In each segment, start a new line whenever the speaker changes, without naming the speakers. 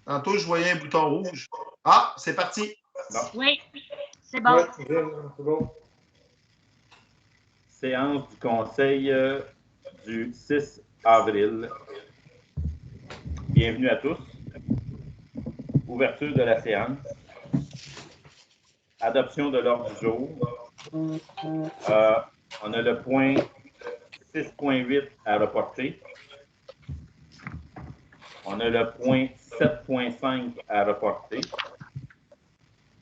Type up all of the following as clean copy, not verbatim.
Tantôt, je voyais un bouton rouge. Ah, c'est parti.
Bon.
Oui, c'est bon.
Ouais, c'est bon.
Séance du Conseil du 6 avril. Bienvenue à tous. Ouverture de la séance. Adoption de l'ordre du jour. On a le point 6.8 à reporter. On a le point 7.5 à reporter.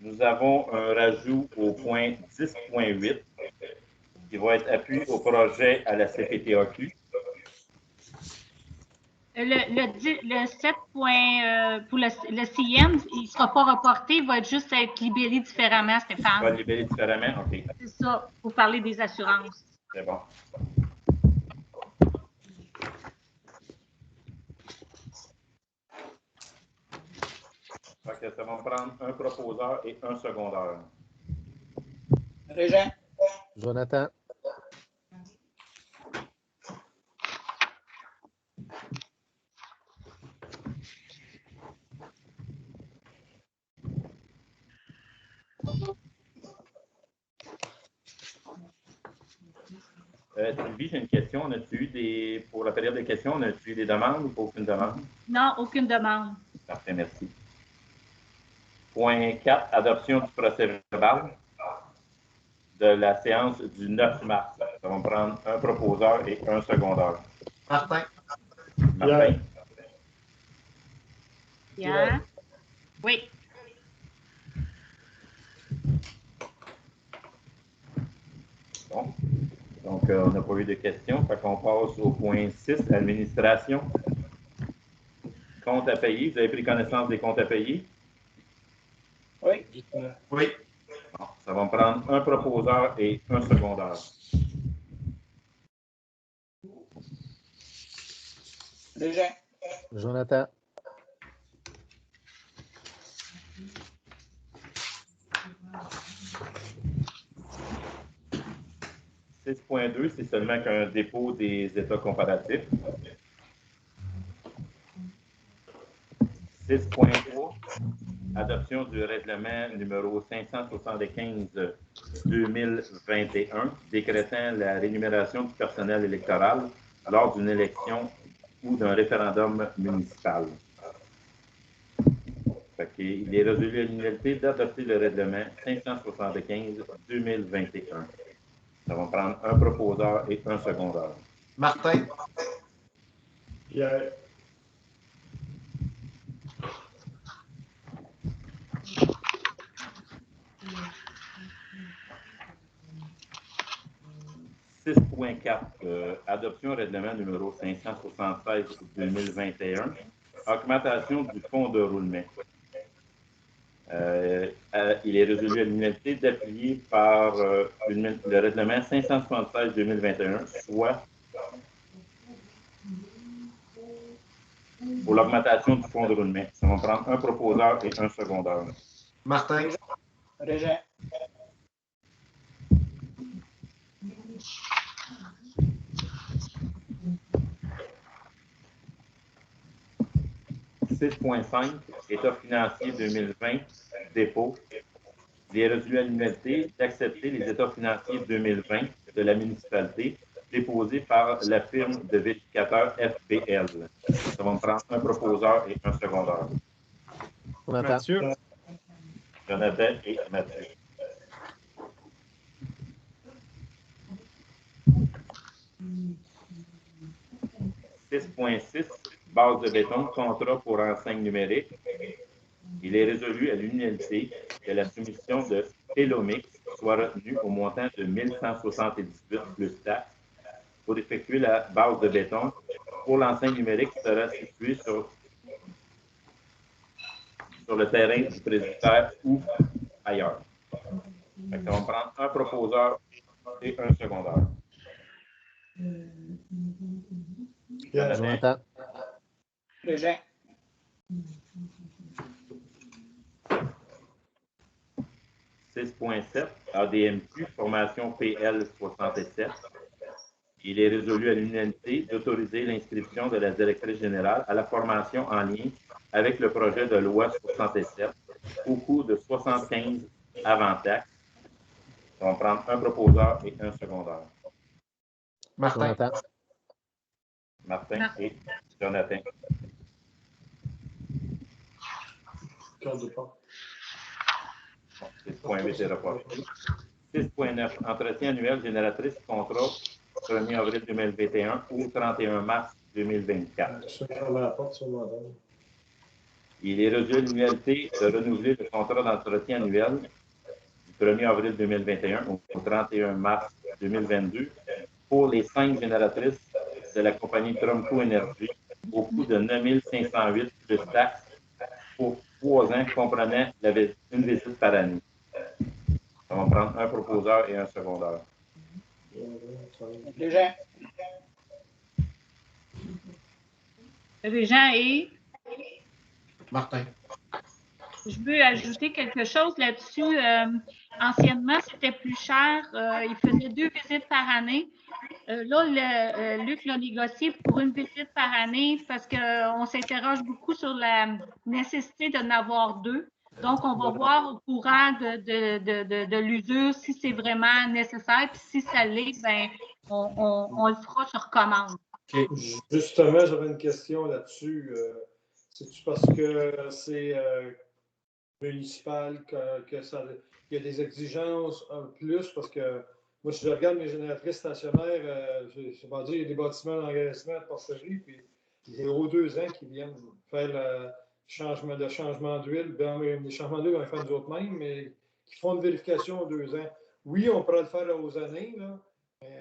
Nous avons un rajout au point 10.8 qui va être appui au projet à la CPTAQ.
Le 7 points pour le CIEM, il ne sera pas reporté, il va juste être libéré différemment, Stéphane.
Il va être libéré différemment, OK.
C'est ça, pour parler des assurances.
C'est bon. Ça va me prendre un proposeur et un secondaire.
Régent.
Jonathan.
Sylvie, j'ai une question. Pour la période de questions, on a-tu eu des demandes ou pas aucune demande?
Non, aucune demande.
Parfait, merci. Point 4, adoption du procès-verbal de la séance du 9 mars. Ça va me prendre un proposeur et un secondaire.
Martin.
Martin.
Pierre. Oui.
Bon. Donc, on n'a pas eu de questions. Fait qu'on passe au point 6, administration. Comptes à payer. Vous avez pris connaissance des comptes à payer?
Oui.
Oui.
Bon, ça va me prendre un proposeur et un secondaire.
Régent.
Jonathan.
« 6.2, c'est seulement qu'un dépôt des états comparatifs. 6.3, adoption du règlement numéro 575-2021, décrétant la rémunération du personnel électoral lors d'une élection ou d'un référendum municipal. Il est résolu à l'unanimité d'adopter le règlement 575-2021. Ça va prendre un proposeur et un secondaire.
Martin.
Pierre.
« 6.4, adoption règlement numéro 576-2021, augmentation du fonds de roulement. Il est résolu à l'unanimité d'appuyer par le règlement 576-2021, soit pour l'augmentation du fonds de roulement. Ça va prendre un proposeur et un secondaire.
Martin.
Régent.
« 6.5, État financier 2020, dépôt. Il est résolu à l'unanimité d'accepter les états financiers 2020 de la municipalité déposés par la firme de vérificateur FBL. Ça va me prendre un proposeur et un secondaire.
Mathieu.
Jonathan et Mathieu. « 6.6, base de béton, contrat pour enseigne numérique. Il est résolu à l'unanimité que la soumission de Telomix soit retenue au montant de 1178 plus taxes pour effectuer la base de béton pour l'enseigne numérique qui sera située sur le terrain du presbytère ou ailleurs. Ça va me prendre un proposeur et un secondaire.
Jonathan.
Régent.
« 6.7, ADMQ, formation PL 67. Il est résolu à l'unanimité d'autoriser l'inscription de la directrice générale à la formation en lien avec le projet de loi 67 au coût de 75 avant taxe. On va prendre un proposeur et un secondaire.
Martin.
Jonathan.
Martin et Jonathan.
Cœur de porte.
6.8 est reporté. 6.9. Entretien annuel génératrice contrat 1er avril 2021 au 31 mars 2024.
Je ferme la porte sur moi.
Il est résolu à l'unanimité de renouveler le contrat d'entretien annuel du 1er avril 2021 au 31 mars 2022 pour les 5 génératrices de la compagnie Tromco Énergie au coût de 9 508 plus taxes pour 3 ans comprenant une visite par année. On va prendre un proposeur et un secondaire.
Régent.
Régent et
Martin.
je veux ajouter quelque chose là-dessus. Anciennement, c'était plus cher. Il faisait 2 visites par année. Là, Luc l'a négocié pour une visite par année parce qu'on s'interroge beaucoup sur la nécessité d'en avoir 2. Donc, on va voir au courant de l'usure si c'est vraiment nécessaire. Puis si ça l'est, ben, on le fera sur commande.
OK.
Justement, j'avais une question là-dessus. C'est-tu parce que c'est municipal que ça, il y a des exigences en plus? Parce que moi, si je regarde mes génératrices stationnaires, je ne vais pas dire, il y a des bâtiments d'engraissement de porcherie, puis 0,2 ans qui viennent faire le changement d'huile. Les changements d'huile, on les fait nous autres mêmes, mais qui font une vérification aux 2 ans. Oui, on pourrait le faire aux années, là.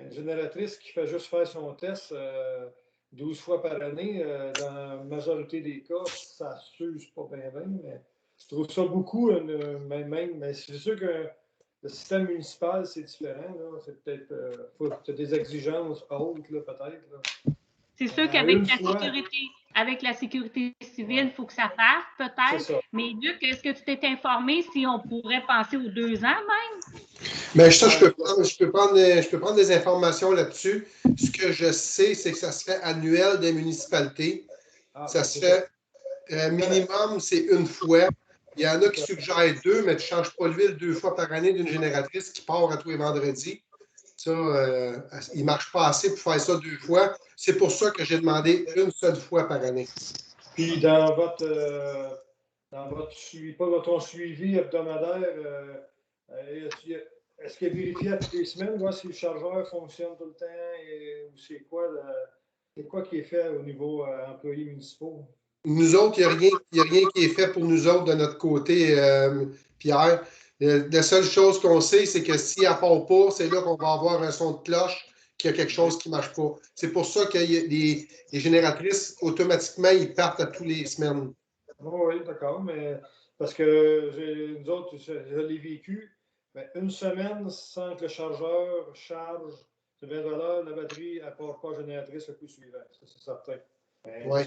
Une génératrice qui fait juste faire son test 12 fois par année, dans la majorité des cas, ça ne s'use pas bien, mais je trouve ça beaucoup, mais c'est sûr que le système municipal, c'est différent. C'est peut-être des exigences hautes, peut-être.
C'est sûr qu'avec la sécurité civile, il faut que ça parte, peut-être. Mais Luc, est-ce que tu t'es informé si on pourrait passer aux 2 ans même?
Bien, ça, je peux prendre des informations là-dessus. Ce que je sais, c'est que ça serait annuel des municipalités. Ça serait minimum, c'est une fois. Il y en a qui suggèrent 2, mais tu ne changes pas l'huile 2 fois par année d'une génératrice qui part à tous les vendredis. Ça, il ne marche pas assez pour faire ça 2 fois. C'est pour ça que j'ai demandé une seule fois par année.
Puis dans ton suivi hebdomadaire, est-ce qu'il est vérifié à toutes les semaines, voir si le chargeur fonctionne tout le temps ou c'est quoi qui est fait au niveau employés municipaux?
Nous autres, il n'y a rien qui est fait pour nous autres de notre côté, Pierre. La seule chose qu'on sait, c'est que s'il n'appart pas, c'est là qu'on va avoir un son de cloche, qu'il y a quelque chose qui ne marche pas. C'est pour ça qu'il y a les génératrices, automatiquement, ils partent à tous les semaines.
Oui, d'accord, mais parce que nous autres, je l'ai vécu. Mais une semaine sans que le chargeur charge, c'est 20 $, la batterie, elle ne part pas génératrice le coup suivant. C'est certain.
Oui.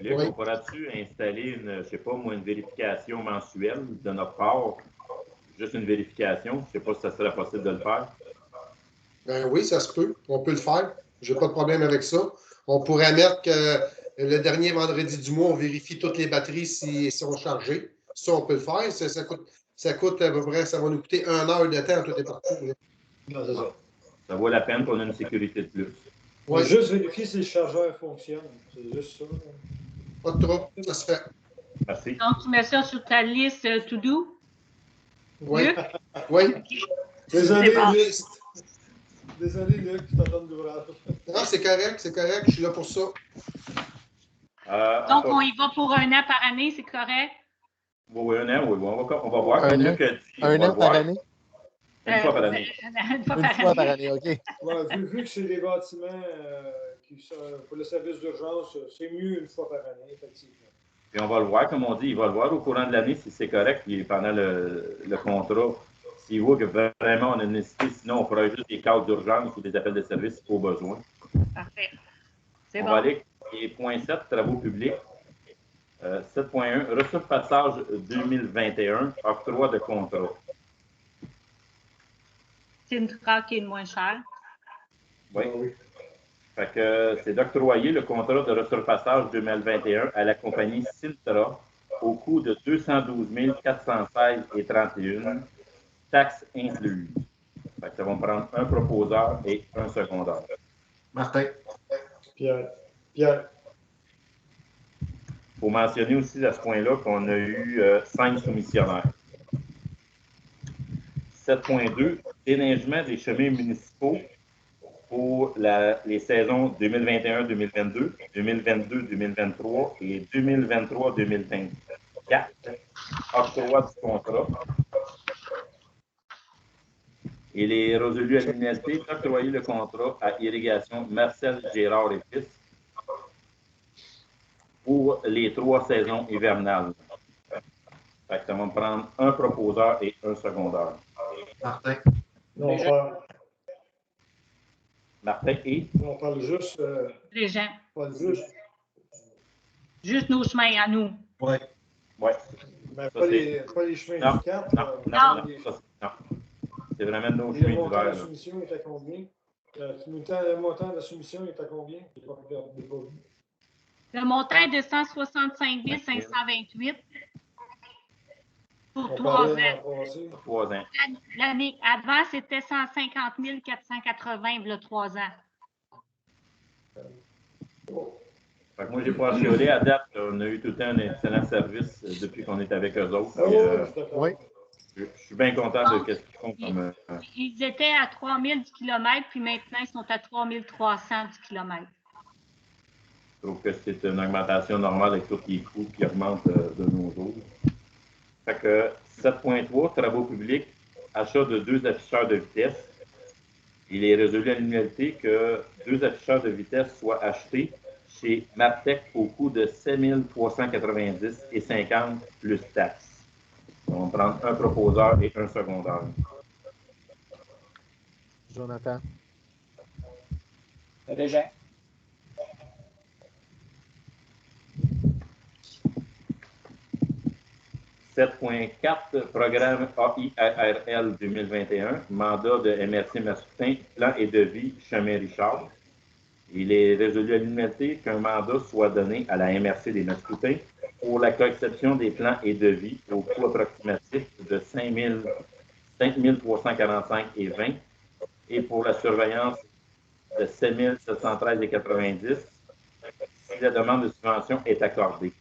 Luc, on pourra-tu installer une vérification mensuelle de notre part? Juste une vérification. Je ne sais pas si ça serait possible de le faire.
Ben oui, ça se peut. On peut le faire. Je n'ai pas de problème avec ça. On pourrait mettre que le dernier vendredi du mois, on vérifie toutes les batteries si sont chargées. Ça, on peut le faire. Ça coûte à peu près, ça va nous coûter 1 heure de temps tout est partout.
Non, c'est ça.
Ça vaut la peine qu'on ait une sécurité de plus.
On va juste vérifier si le chargeur fonctionne. C'est juste ça.
Pas de trop, ça se fait.
Merci.
Donc, tu mets ça sur ta liste to do?
Oui.
Luc?
Oui.
Désolé,
bon.
Luc. Désolé, Luc, je t'attends d'ouvrage.
Non, c'est correct. Je suis là pour ça.
Donc, on y va pour 1 an par année, c'est correct?
Oui, 1 an, oui. On va voir.
Un an? Un an par année?
Une fois par année.
Une fois
Une
par
fois
année.
par année, OK.
Ouais, vu que c'est des bâtiments qui sont pour le service d'urgence, c'est mieux une fois par année, effectivement.
Et on va le voir, comme on dit, il va le voir au courant de l'année si c'est correct, puis pendant le contrat, s'il voit que vraiment on a une nécessité, sinon on fera juste des cadres d'urgence ou des appels de service au besoin.
Parfait. C'est
On
bon.
va aller et point 7, travaux publics. 7.1, reçu de passage 2021, octroi de contrat.
C'est une traque qui est le moins cher.
Oui.
Ah oui.
Fait que c'est d'octroyer le contrat de resurfaçage 2021 à la compagnie Sintra au coût de 212 416,31, taxes incluses. Fait que ça va me prendre un proposeur et un secondaire.
Martin.
Pierre. Pierre.
Il faut mentionner aussi à ce point-là qu'on a eu 5 soumissionnaires. 7.2, déneigement des chemins municipaux pour les saisons 2021-2022, 2022-2023 et 2023-2024. Octroi du contrat. Il est résolu à l'unanimité d'octroyer le contrat à Irrigation Marcel Gérard et Fils pour les 3 saisons hivernales. Fait que ça va me prendre un proposeur et un secondaire.
Martin.
Non, on parle,
Martin et?
on parle juste.
Les gens.
On parle juste.
Juste nos chemins à nous.
Oui.
Ouais.
Mais
Ça,
pas les chemins
Non,
du cap.
non, non, non. C'est vraiment nos
Le
chemins
montant de la
d'hiver.
soumission est à combien? Le montant de la soumission est à combien? Je n'ai pas regardé.
Le montant est de 165 528 pour
On
3
parlait
ans.
l'an passé.
3 ans.
L'année avant, c'était 150 480, le 3 ans.
Fait que moi, j'ai pas chiolé. À date, on a eu tout le temps un excellent service depuis qu'on est avec eux autres.
Ah
Puis,
oui, je suis d'accord.
Oui.
je suis bien content de ce qu'ils font comme.
Ils étaient à 3000 du kilomètre, puis maintenant, ils sont à 3300 du kilomètre.
Je trouve que c'est une augmentation normale avec tous les coûts qui augmentent de nos jours. Fait que 7.3, travaux publics, achat de 2 afficheurs de vitesse. Il est résolu à l'unanimité que 2 afficheurs de vitesse soient achetés chez Martec au coût de 7 390,50 plus taxes. On va prendre un proposeur et un secondaire.
Jonathan.
Régent.
« 7.4, programme AIRL 2021, mandat de MRC Mascoutin, plan et devis Chemin Richard. Il est résolu à l'unanimité qu'un mandat soit donné à la MRC des Mascoutins pour la conception des plans et devis au coût approximatif de 5 345,20 et pour la surveillance de 7 713,90 si la demande de subvention est accordée.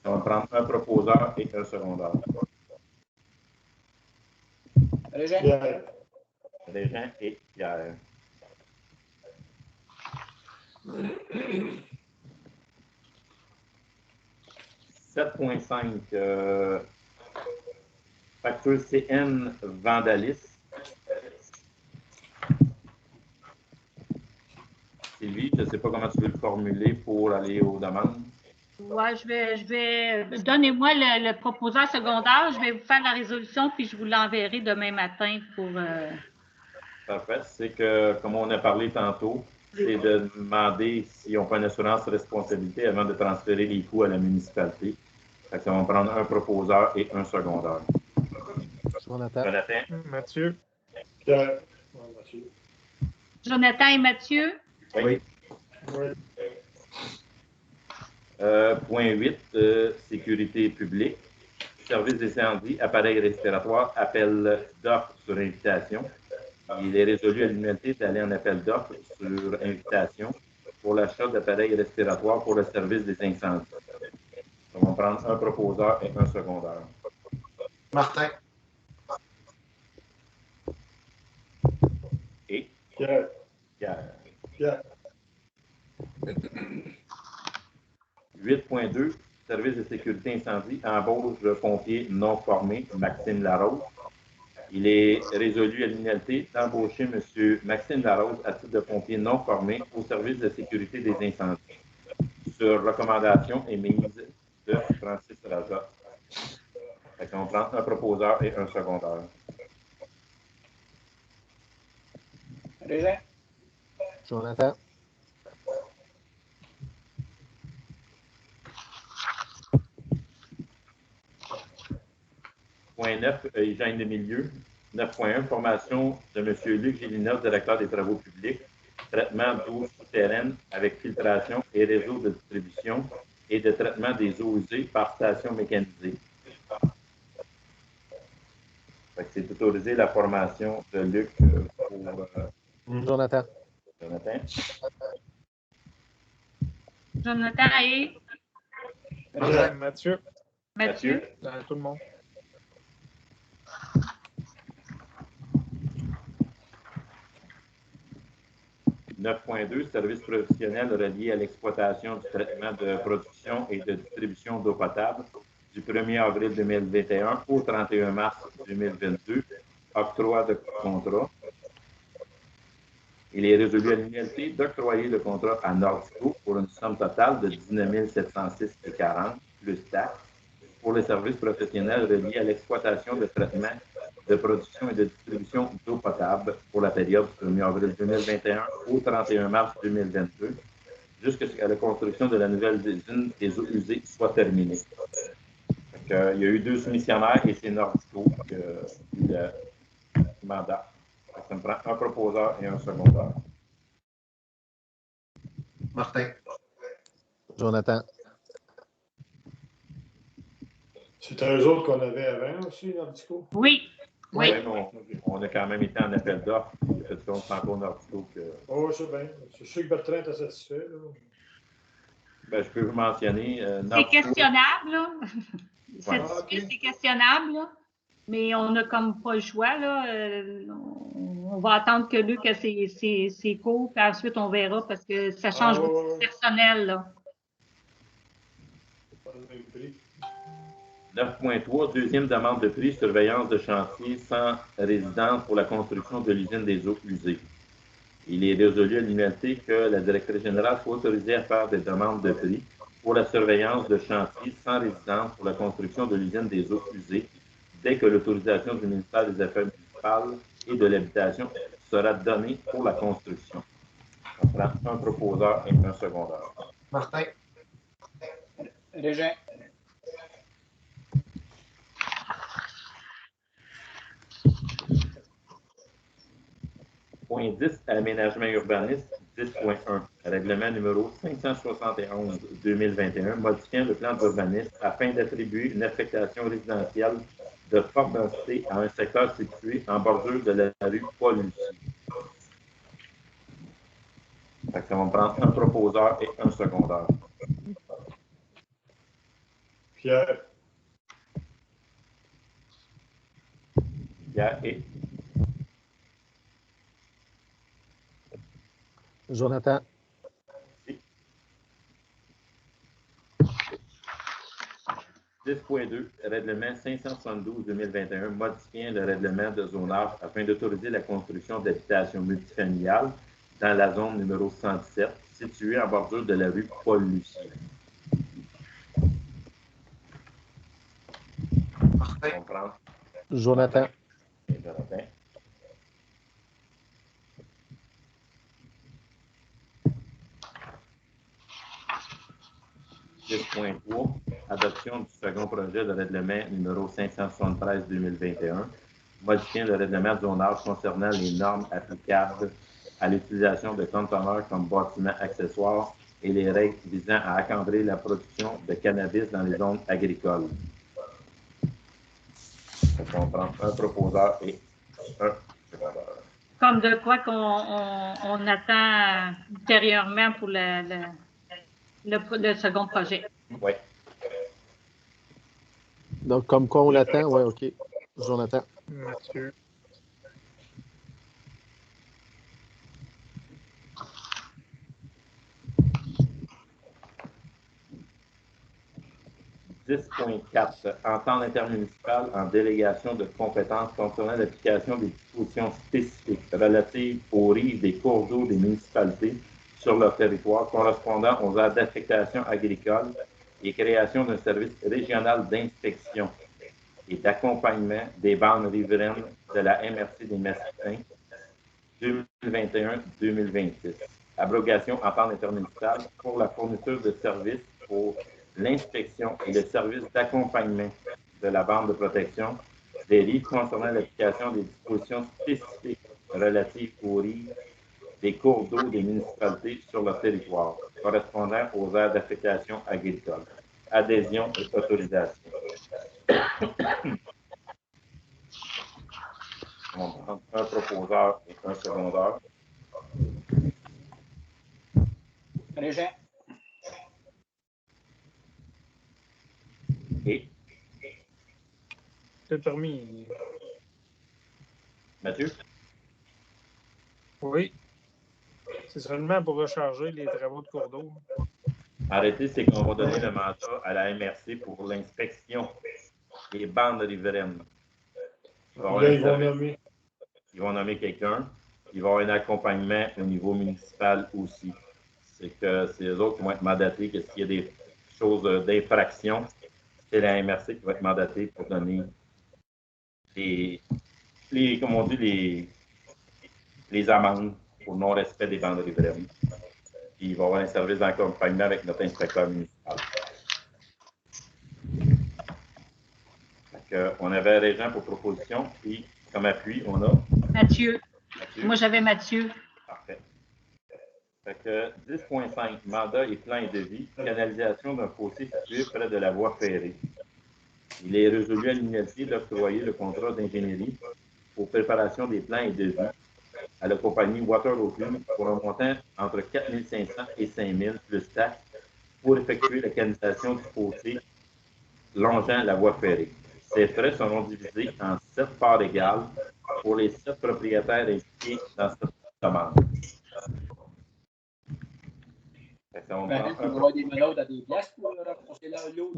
On va prendre un proposeur et un secondaire.
Régent.
Pierre.
Régent et Pierre. « 7.5 facture CN Vandalis. Sylvie, je ne sais pas comment tu veux le formuler pour aller aux demandes.
Ouais, je vais donnez-moi le proposeur secondaire, je vais vous faire la résolution, puis je vous l'enverrai demain matin pour.
Parfait. C'est que, comme on a parlé tantôt, c'est de demander s'ils n'ont pas une assurance responsabilité avant de transférer les coûts à la municipalité. Fait que ça va prendre un proposeur et un secondaire.
Jonathan.
Jonathan.
Mathieu.
Pierre. Ouais, Mathieu.
Jonathan et Mathieu.
Oui.
Oui.
Point 8, sécurité publique. Service d'incendie, appareil respiratoire, appel d'offres sur invitation. Il est résolu à l'unanimité d'aller en appel d'offres sur invitation pour l'achat d'appareils respiratoires pour le service des incendies. On va prendre un proposeur et un secondaire.
Martin.
Et
Pierre.
Pierre.
Pierre.
8.2, service de sécurité incendie, embauche de pompier non formé, Maxime Larose. Il est résolu à l'unanimité d'embaucher M. Maxime Larose à titre de pompier non formé au service de sécurité des incendies, sur recommandation émise de Francis Raja. On prend un proposeur et un secondaire.
Régent.
Jonathan.
Point 9, hygiène de milieu. 9.1, formation de M. Luc Gélinas, directeur des travaux publics. traitement d'eau souterraine avec filtration et réseau de distribution et de traitement des eaux usées par station mécanisée. C'est autorisé la formation de Luc pour
Jonathan.
Jonathan.
Jonathan et
Mathieu.
Mathieu.
Tout le monde.
« 9.2 Services professionnels reliés à l'exploitation du traitement de production et de distribution d'eau potable du 1er avril 2021 au 31 mars 2022. Octroi de contrat. Il est résolu à l'unanimité d'octroyer le contrat à Nordico pour une somme totale de 19 706,40 plus taxes pour les services professionnels reliés à l'exploitation de traitement de production et de distribution d'eau potable pour la période du 1er avril 2021 au 31 mars 2022, jusqu'à ce que la construction de la nouvelle usine des eaux usées soit terminée. Il y a eu 2 soumissionnaires et c'est Nordico qui a eu le mandat. Ça me prend un proposeur et un secondaire.
Martin.
Jonathan.
C'était eux autres qu'on avait avant aussi, Nordico?
Oui. Oui.
On a quand même été en appel d'offres. C'est encore Nordico que.
Oh, c'est bien. Je suis sûr que Bertrand est satisfait. Là.
Ben, je peux vous mentionner.
C'est questionnable, là.
Ouais.
C'est questionnable, là. Mais on n'a comme pas le choix, là. On va attendre que Luc ait ses cours, puis ensuite on verra parce que ça change beaucoup de personnel, là.
9.3, deuxième demande de prix, surveillance de chantier sans résidence pour la construction de l'usine des eaux usées. Il est résolu à l'unanimité que la directrice générale soit autorisée à faire des demandes de prix pour la surveillance de chantier sans résidence pour la construction de l'usine des eaux usées dès que l'autorisation du ministère des Affaires municipales et de l'Habitation sera donnée pour la construction. On prend un proposeur et un secondaire.
Martin.
Régent.
Point 10, aménagement urbaniste, 10.1, règlement numéro 571-2021, modifiant le plan d'urbanisme afin d'attribuer une affectation résidentielle de forte densité à un secteur situé en bordure de la rue Paul-Lucie. Ça va me prendre un proposeur et un secondaire.
Pierre.
Pierre et
Jonathan.
10.2, règlement 572-2021, modifiant le règlement de zonage afin d'autoriser la construction d'habitations multifamiliales dans la zone numéro 117, située en bordure de la rue Paul-Lucie.
Martin.
On prend
Jonathan.
Jonathan. Adoption du second projet de règlement numéro 573-2021, modifiant le règlement de zonage concernant les normes applicables à l'utilisation de conteneurs comme bâtiments accessoires et les règles visant à encadrer la production de cannabis dans les zones agricoles. On prend un proposeur et un secondaire.
Comme de quoi qu'on attend ultérieurement pour le second projet.
Oui.
Donc, comme quoi on l'attend, oui, OK. Jonathan.
Mathieu.
« 10.4 Entente intermunicipale en délégation de compétences concernant l'application des dispositions spécifiques relatives aux rives des cours d'eau des municipalités sur leur territoire correspondant aux aires d'affectation agricole et création d'un service régional d'inspection et d'accompagnement des bandes riveraines de la MRC des Massifins 2021-2026. Abrogation entente intermunicipale pour la fourniture de services pour l'inspection et le service d'accompagnement de la bande de protection des rives concernant l'application des dispositions spécifiques relatives aux rives des cours d'eau des municipalités sur leur territoire, correspondant aux aires d'affectation agricole. Adhésion et autorisation. On va prendre un proposeur et un secondeur.
Régent.
Et
C'est permis.
Mathieu?
Oui. C'est seulement pour recharger les travaux de cours d'eau.
Arrêtez, c'est qu'on va donner le mandat à la MRC pour l'inspection des bandes riveraines.
Là, ils vont nommer.
Ils vont nommer quelqu'un. Il va y avoir un accompagnement au niveau municipal aussi. C'est que c'est eux autres qui vont être mandatés, que s'il y a des choses d'infraction, c'est la MRC qui va être mandatée pour donner comme on dit, les amendes pour non-respect des bandes riveraines. Puis il va y avoir un service d'accompagnement avec notre inspecteur municipal. On avait Régent pour proposition, puis comme appui, on a
Mathieu.
Mathieu.
Moi, j'avais Mathieu.
Parfait. Fait que 10.5, mandat et plan et devis, canalisation d'un fossé situé près de la voie ferrée. Il est résolu à l'unité d'octroyer le contrat d'ingénierie pour préparation des plans et devis à la compagnie Water-Open pour un montant entre 4 500 et 5 000 plus taxes pour effectuer la canalisation du fossé longeant la voie ferrée. Ces frais seront divisés en 7 parts égales pour les 7 propriétaires impliqués dans cette demande.
Il va y avoir des menottes à des places pour renforcer l'eau.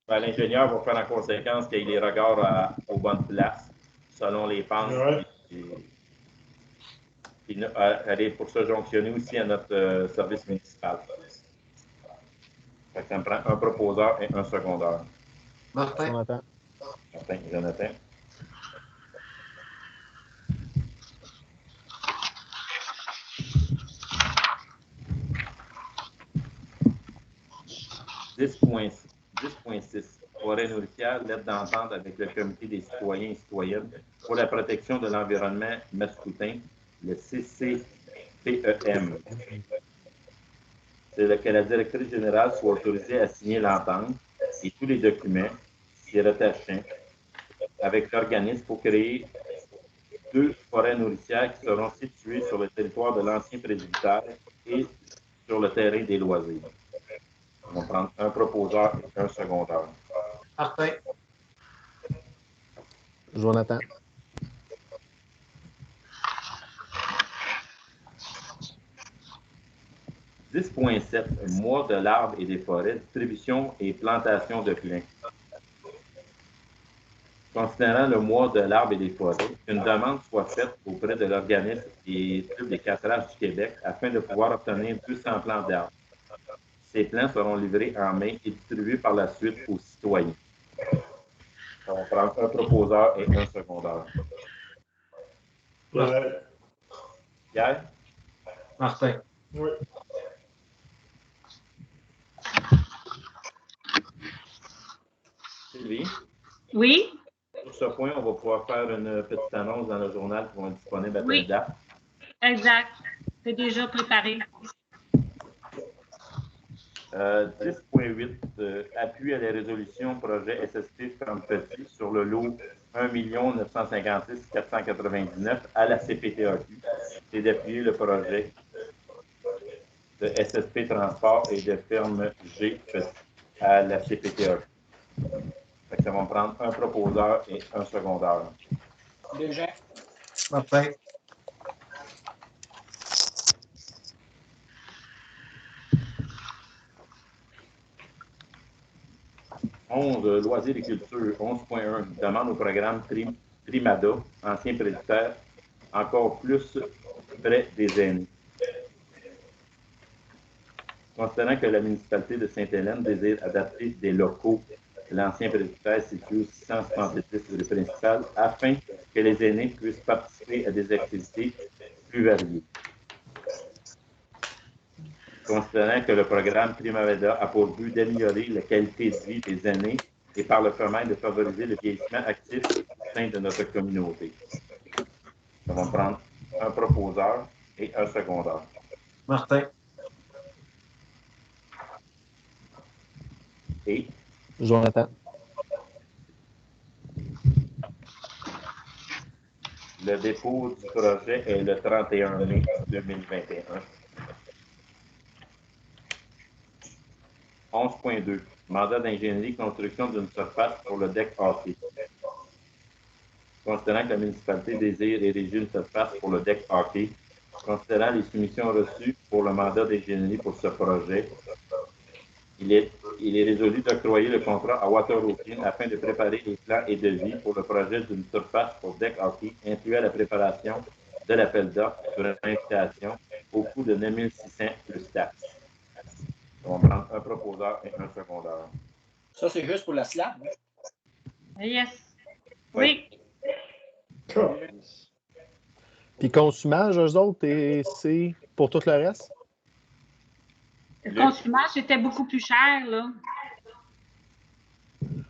L'ingénieur va faire en conséquence qu'il y ait les regards aux bonnes places selon les pentes.
Ouais.
Puis aller pour se jonctionner aussi à notre service municipal. Ça me prend un proposeur et un secondeur.
Martin.
Jonathan.
Martin, Jonathan. « 10.6. Forêt nourricière, lettre d'entente avec le Comité des citoyens et citoyennes pour la protection de l'environnement mascoutin, le CCPEM. C'est que la directrice générale soit autorisée à signer l'entente et tous les documents s'y rattachant avec l'organisme pour créer 2 forêts nourricières qui seront situées sur le territoire de l'ancien presbytère et sur le terrain des loisirs. On va prendre un proposeur et un secondeur.
Martin.
Jonathan.
« 10.7. Mois de l'arbre et des forêts, distribution et plantation de pins. Considérant le mois de l'arbre et des forêts, une demande soit faite auprès de l'organisme des clubs des catrages du Québec afin de pouvoir obtenir 200 plants d'arbres. Ces plants seront livrés en mai et distribués par la suite aux citoyens. On va prendre un proposeur et un secondeur. Pierre?
Martin.
Oui.
Sylvie?
Oui?
Sur ce point, on va pouvoir faire une petite annonce dans le journal qui va être disponible à telle
Oui.
date.
Exact. C'est déjà préparé.
10.8, appui à la résolution projet SST Ferme-Petit sur le lot 1 956 499 à la CPTAQ. C'est d'appuyer le projet de SSP Transport et de Ferme G à la CPTAQ. Ça va me prendre un proposeur et un secondeur.
Régent.
Martin.
Loisirs et culture, 11.1, demande au programme Trimada, ancien prédicteur, encore plus près des aînés. Considérant que la municipalité de Sainte-Hélène désire adapter des locaux de l'ancien prédicteur situé au 670 rue principale afin que les aînés puissent participer à des activités plus variées. Considérant que le programme Primavera a pour but d'améliorer la qualité de vie des aînés et par le fait même de favoriser le vieillissement actif au sein de notre communauté. Nous allons prendre un proposeur et un secondaire.
Martin.
Et
Jonathan.
le dépôt du projet est le 31 mai 2021. 11.2. Mandat d'ingénierie construction d'une surface pour le deck hockey. Considérant que la municipalité désire ériger une surface pour le deck hockey, considérant les soumissions reçues pour le mandat d'ingénierie pour ce projet, il est résolu d'octroyer le contrat à Waterloo Clean afin de préparer les plans et devis pour le projet d'une surface pour deck hockey, incluant la préparation de l'appel d'offres sur invitation au coût de 9 600 plus taxes. On va prendre un proposeur et un secondaire.
Ça, c'est juste pour la slab. Hein?
Yes.
Oui.
Puis consumage, eux autres, et c'est pour tout le reste?
Le consumage, c'était beaucoup plus cher, là.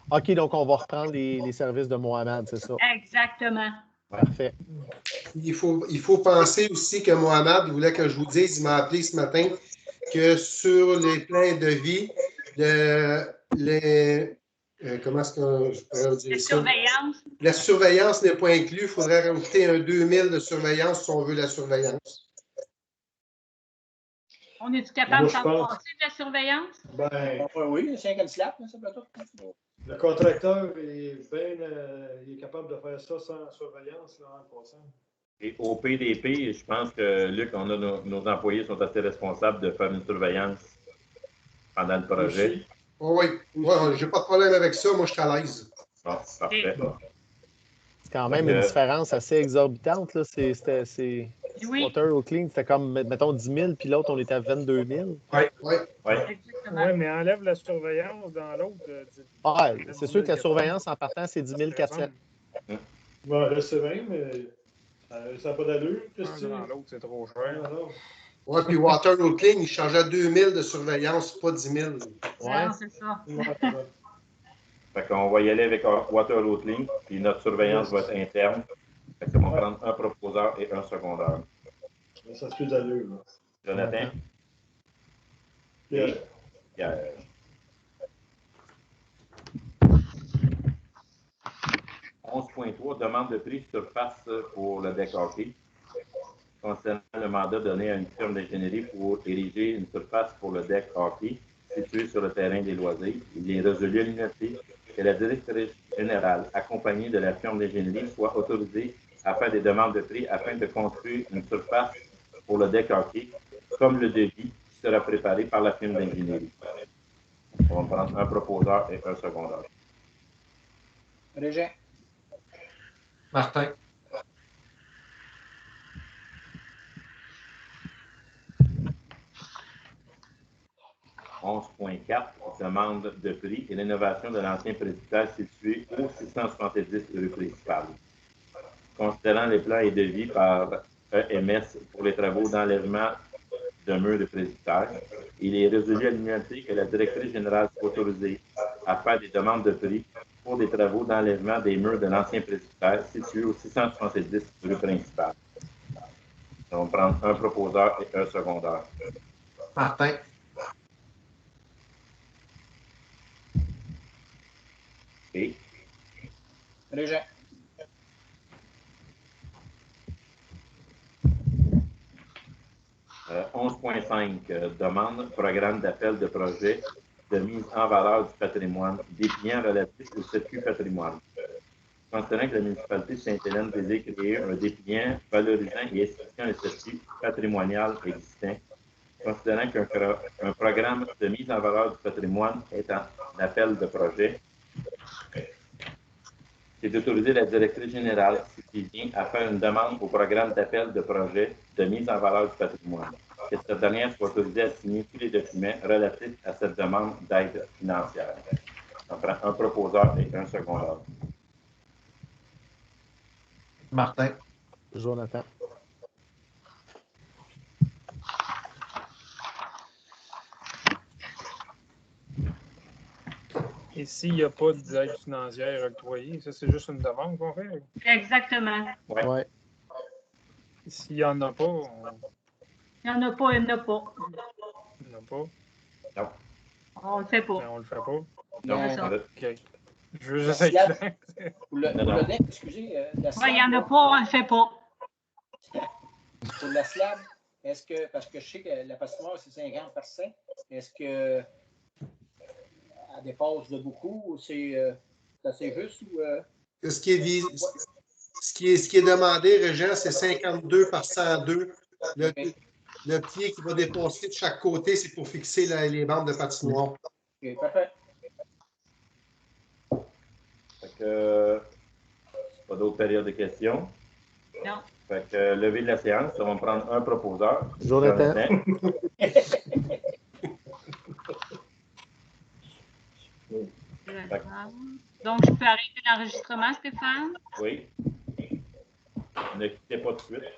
OK, donc on va reprendre les services de Mohamed, c'est ça?
Exactement.
Parfait.
Il faut penser aussi que Mohamed, il voulait que je vous dise, il m'a appelé ce matin, que sur les plans de vie, comment est-ce que je pourrais dire
La
ça?
surveillance.
La surveillance n'est pas inclue. Il faudrait rajouter un 2000 de surveillance si on veut la surveillance.
On est-tu capable de s'en
pense...
passer de la surveillance?
Ben,
oui, c'est un qu'elle slap, ça peut être.
Le contracteur il est capable de faire ça sans surveillance là, en passant.
Et au PDP, je pense que, Luc, nos employés sont assez responsables de faire une surveillance pendant le projet.
Oui, je n'ai pas de problème avec ça. Moi, je suis à l'aise.
Bon, parfait.
C'est quand même une différence assez exorbitante. Là.
Oui.
Waterloo Clean, c'était comme, mettons, 10 000, puis l'autre, on était à 22 000.
Oui.
Exactement.
Oui, mais enlève la surveillance dans l'autre.
Ah, c'est sûr que la surveillance, en partant, c'est 10 400.
Bon, là, c'est vrai, mais ça n'a pas d'allure.
Dans l'autre, c'est trop cher.
Oui, puis Waterloo Clean, il changeait 2000 de surveillance, pas 10 000.
Ouais, c'est ça.
Fait qu'on va y aller avec Waterloo Clean, puis notre surveillance va être interne. Fait qu'on va prendre un proposeur et un secondaire.
Ça se fait d'allure.
Jonathan?
Pierre.
Pierre. Demande de prix surface pour le deck hockey. Concernant le mandat donné à une firme d'ingénierie pour ériger une surface pour le deck hockey situé sur le terrain des loisirs, il est résolu à l'unité que la directrice générale, accompagnée de la firme d'ingénierie, soit autorisée à faire des demandes de prix afin de construire une surface pour le deck hockey, comme le devis qui sera préparé par la firme d'ingénierie. On va prendre un proposeur et un secondaire.
Régent.
Martin.
Demande de prix et rénovation de l'ancien presbytère situé au 670 rue principale. Considérant les plans et devis par EMS pour les travaux d'enlèvement de murs de presbytère, il est résolu à l'unanimité que la directrice générale soit autorisée à faire des demandes de prix pour des travaux d'enlèvement des murs de l'ancien presbytère situé au 670 rue principale. On va prendre un proposeur et un secondaire.
Martin.
Et
Régent.
Euh, 11.5 demande programme d'appel de projet de mise en valeur du patrimoine, dépliant relatif au circuit patrimoine. Considérant que la municipalité de Sainte-Hélène désire créer un dépliant valorisant et expliquant le circuit patrimonial existant, considérant qu'un programme de mise en valeur du patrimoine est en appel de projet, c'est d'autoriser la directrice générale, qui vient, à faire une demande au programme d'appel de projet de mise en valeur du patrimoine. Que cette dernière soit autorisée à signer tous les documents relatifs à cette demande d'aide financière. On prend un proposeur et un secondaire.
Martin.
Jonathan.
Et s'il n'y a pas d'aide financière octroyée, ça, c'est juste une demande qu'on fait?
Exactement.
Ouais.
S'il n'y en a pas,
Il n'y en a pas, il n'y en a pas.
Il n'y en a pas.
Non.
On ne le fait pas.
Ben, on le fait pas.
Non,
C'est ça.
OK. Je veux juste être clair.
Pour le deck, excusez, la slab.
Il n'y en a pas, on ne le fait pas.
Pour la slab, est-ce que, parce que je sais que la patinoire, c'est 50 par 5, est-ce que elle dépasse de beaucoup ou c'est assez juste ou.
Ce qui est demandé, Régent, c'est 52 par 102. Le pied qui va dépasser de chaque côté, c'est pour fixer les bandes de patinoire.
OK, parfait.
Fait que, pas d'autres périodes de questions.
Non.
Fait que, lever de la séance, ça va me prendre un proposeur.
Jonathan.
Donc, je peux arrêter l'enregistrement, Stéphane?
Oui. Ne quittez pas tout de suite.